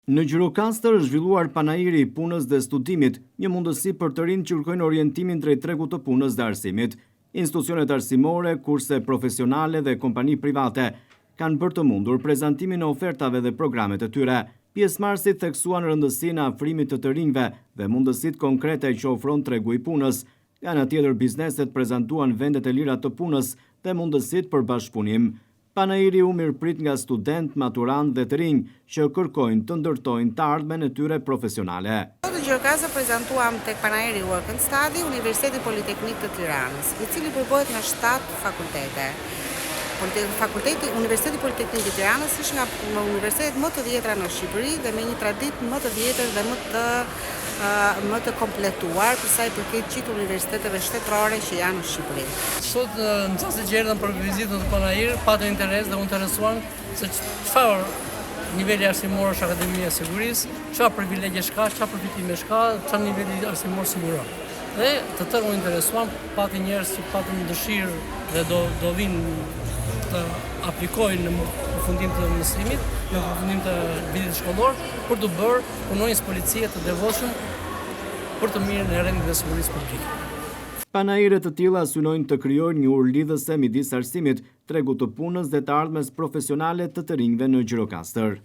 Në Gjirokastër është zhvilluar panairi i punës dhe studimit, një mundësi për të rinj që kërkojnë orientimin drejt tregut të punës dhe arsimit. Institucionet arsimore, kurse profesionale dhe kompani private kanë bërë të mundur prezantimin e ofertave dhe programet e tyre. Pjesëmarrësit theksuan rëndësinë e afrimit të rinjve dhe mundësitë konkrete që ofron tregu i punës. Nga ana tjetër, bizneset prezantuan vendet e lira të punës dhe mundësitë për bashkëpunim. Panairi u mirëprit nga student, maturant dhe të rinj që kërkojnë të ndërtojnë të ardhmen e tyre profesionale. Në Gjirokastër prezantuam tek Panairi Work and Study Universiteti Politeknik të Tiranës, i cili përbohet nga 7 fakultete. Universiteti Politeknik të Tiranës është nga universitetet më të vjetra në Shqipëri dhe me një traditë më të vjetër dhe më të kompletuar për sa i përket gjithë universiteteve shtetërore që janë në Shqipëri. Sot nxënësit që erdhën për vizitën të Panair patën interes dhe u interesuan se çfarë niveli arsimor është Akademia e Sigurisë, çfarë privilegje ka, çfarë përfitime ka, çfarë niveli arsimor siguron. Dhe të tërë u interesuan, patën njerëz që patën dëshirë dhe do vinë të aplikojnë në përfundim të mësimit, në përfundim të vitit shkollor, për të bërë punonjës policie të devotshëm për të mirën e rendit dhe sigurisë publike. Panaire të tilla synojnë të krijojnë një urë lidhëse midis arsimit, tregut të punës dhe të ardhmes profesionale të rinjve në Gjirokastër.